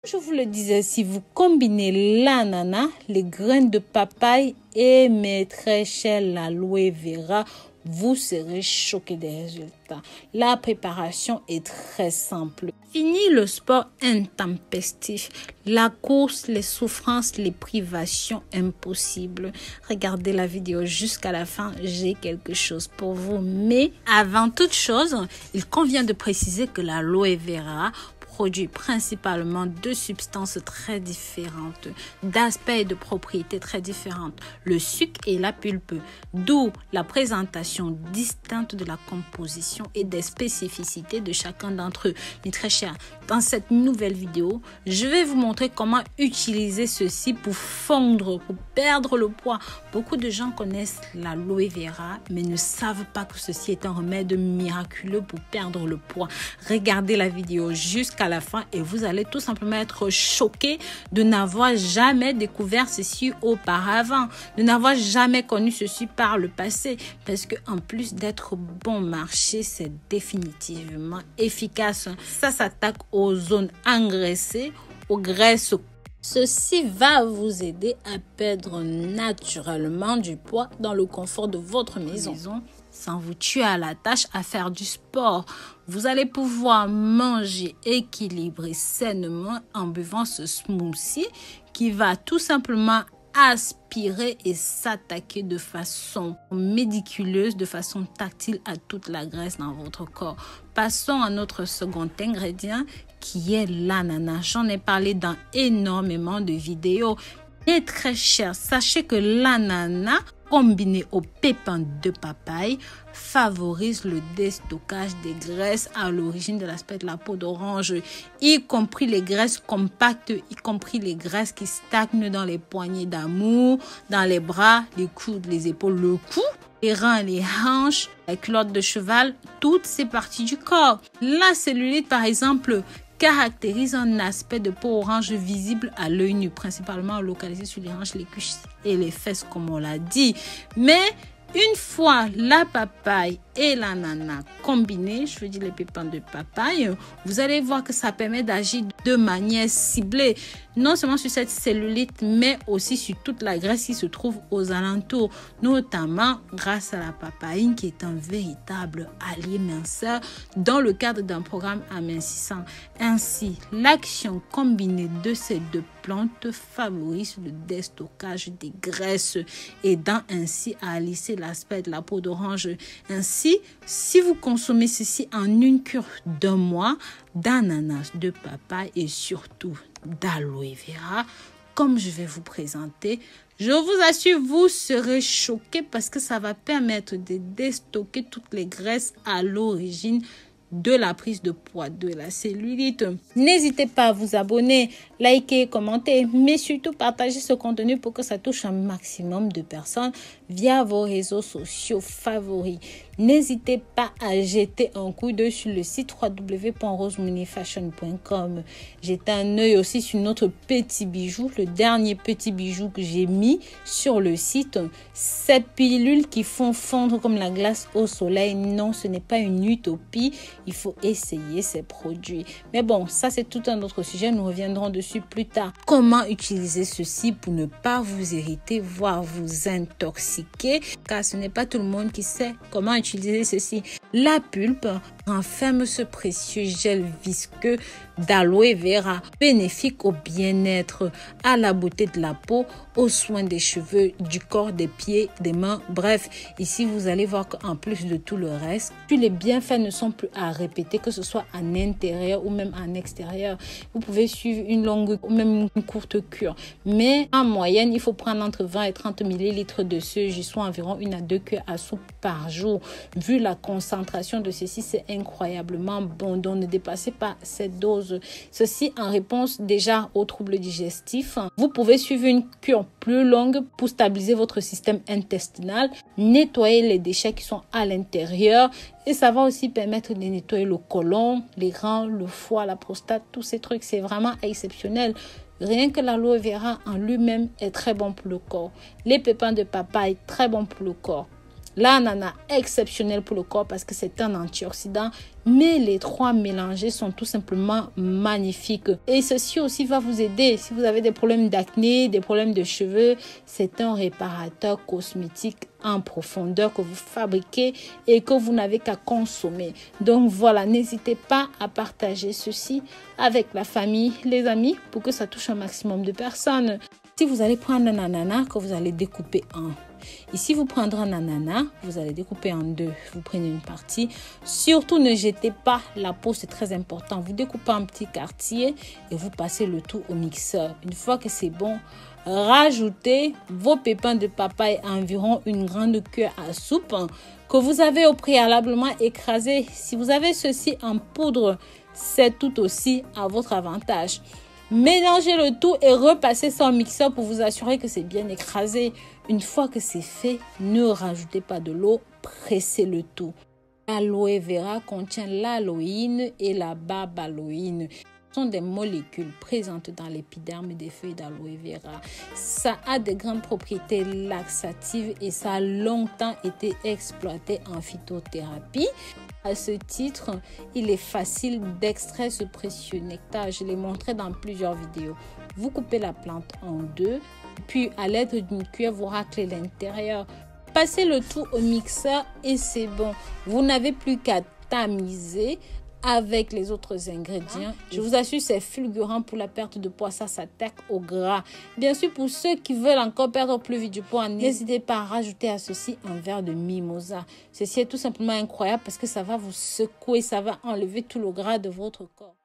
Je vous le disais, si vous combinez l'ananas, les graines de papaye et mes très chers l'aloe vera, vous serez choqués des résultats. La préparation est très simple. Fini le sport intempestif, la course, les souffrances, les privations impossibles. Regardez la vidéo jusqu'à la fin, j'ai quelque chose pour vous. Mais avant toute chose, il convient de préciser que l'aloe vera produit principalement deux substances très différentes, d'aspect et de propriétés très différentes, le sucre et la pulpe, d'où la présentation distincte de la composition et des spécificités de chacun d'entre eux. Mes très chers, dans cette nouvelle vidéo, je vais vous montrer comment utiliser ceci pour fondre, pour perdre le poids. Beaucoup de gens connaissent l'aloe vera, mais ne savent pas que ceci est un remède miraculeux pour perdre le poids. Regardez la vidéo jusqu'à la fin et vous allez tout simplement être choqué de n'avoir jamais découvert ceci auparavant, de n'avoir jamais connu ceci par le passé, parce que en plus d'être bon marché, c'est définitivement efficace. Ça s'attaque aux zones engraissées, aux graisses. Ceci va vous aider à perdre naturellement du poids dans le confort de votre maison. Sans vous tuer à la tâche à faire du sport. Vous allez pouvoir manger équilibré sainement en buvant ce smoothie qui va tout simplement aspirer et s'attaquer de façon médiculeuse, de façon tactile à toute la graisse dans votre corps. Passons à notre second ingrédient qui est l'ananas. J'en ai parlé dans énormément de vidéos. Et très cher, sachez que l'ananas combiné aux pépins de papaye favorise le déstockage des graisses à l'origine de l'aspect de la peau d'orange, y compris les graisses compactes, y compris les graisses qui stagnent dans les poignées d'amour, dans les bras, les coudes, les épaules, le cou, les reins, les hanches, la culotte de cheval, toutes ces parties du corps. La cellulite, par exemple, caractérise un aspect de peau orange visible à l'œil nu, principalement localisé sur les hanches, les cuisses et les fesses, comme on l'a dit. Mais une fois la papaye et l'ananas combinés, je veux dire les pépins de papaye, vous allez voir que ça permet d'agir de manière ciblée, non seulement sur cette cellulite, mais aussi sur toute la graisse qui se trouve aux alentours, notamment grâce à la papaïne qui est un véritable allié minceur dans le cadre d'un programme amincissant. Ainsi, l'action combinée de ces deux plantes favorise le déstockage des graisses, aidant ainsi à lisser l'aspect de la peau d'orange. Ainsi, si vous consommez ceci en une cure d'un mois d'ananas, de papaye et surtout d'aloe vera, comme je vais vous présenter, je vous assure, vous serez choqués parce que ça va permettre de déstocker toutes les graisses à l'origine de la prise de poids, de la cellulite. N'hésitez pas à vous abonner, liker, commenter, mais surtout partager ce contenu pour que ça touche un maximum de personnes via vos réseaux sociaux favoris. N'hésitez pas à jeter un coup d'œil sur le site www.rosemoneyfashion.com. Jetez un œil aussi sur notre petit bijou, le dernier petit bijou que j'ai mis sur le site. Ces pilules qui font fondre comme la glace au soleil, non, ce n'est pas une utopie. Il faut essayer ces produits. Mais bon, ça c'est tout un autre sujet. Nous reviendrons dessus plus tard. Comment utiliser ceci pour ne pas vous irriter, voire vous intoxiquer? Car ce n'est pas tout le monde qui sait comment utiliser ceci. La pulpe renferme ce précieux gel visqueux d'aloe vera, bénéfique au bien-être, à la beauté de la peau, aux soins des cheveux, du corps, des pieds, des mains. Bref, ici vous allez voir qu'en plus de tout le reste, tous les bienfaits ne sont plus à répéter, que ce soit en intérieur ou même en extérieur. Vous pouvez suivre une longue ou même une courte cure, mais en moyenne, il faut prendre entre 20 et 30 ml de ce jus, soit environ 1 à 2 cuillères à soupe par jour. Vu la concentration de ceci, c'est incroyablement bon, donc ne dépassez pas cette dose. Ceci en réponse déjà aux troubles digestifs. Vous pouvez suivre une cure plus longue pour stabiliser votre système intestinal, nettoyer les déchets qui sont à l'intérieur, et ça va aussi permettre de nettoyer le côlon, les reins, le foie, la prostate, tous ces trucs. C'est vraiment exceptionnel. Rien que l'aloe vera en lui-même est très bon pour le corps. Les pépins de papaye, très bon pour le corps. L'ananas exceptionnel pour le corps parce que c'est un antioxydant, mais les trois mélangés sont tout simplement magnifiques. Et ceci aussi va vous aider si vous avez des problèmes d'acné, des problèmes de cheveux. C'est un réparateur cosmétique en profondeur que vous fabriquez et que vous n'avez qu'à consommer. Donc voilà, n'hésitez pas à partager ceci avec la famille, les amis, pour que ça touche un maximum de personnes. Si vous allez prendre un ananas que vous allez découper en... Ici, vous prendrez un ananas, vous allez découper en deux. Vous prenez une partie. Surtout, ne jetez pas la peau, c'est très important. Vous découpez en petits quartiers et vous passez le tout au mixeur. Une fois que c'est bon, rajoutez vos pépins de papaye, environ une grande cuillère à soupe que vous avez au préalablement écrasé. Si vous avez ceci en poudre, c'est tout aussi à votre avantage. Mélangez le tout et repassez ça au mixeur pour vous assurer que c'est bien écrasé. Une fois que c'est fait, ne rajoutez pas de l'eau, pressez le tout. L'aloe vera contient l'aloïne et la barbaloïne. Ce sont des molécules présentes dans l'épiderme des feuilles d'aloe vera. Ça a de grandes propriétés laxatives et ça a longtemps été exploité en phytothérapie. À ce titre, il est facile d'extraire ce précieux nectar. Je l'ai montré dans plusieurs vidéos. Vous coupez la plante en deux, puis à l'aide d'une cuillère, vous raclez l'intérieur. Passez le tout au mixeur et c'est bon. Vous n'avez plus qu'à tamiser avec les autres ingrédients. Je vous assure, c'est fulgurant pour la perte de poids. Ça s'attaque au gras. Bien sûr, pour ceux qui veulent encore perdre plus vite du poids, n'hésitez pas à rajouter à ceci un verre de mimosa. Ceci est tout simplement incroyable parce que ça va vous secouer, ça va enlever tout le gras de votre corps.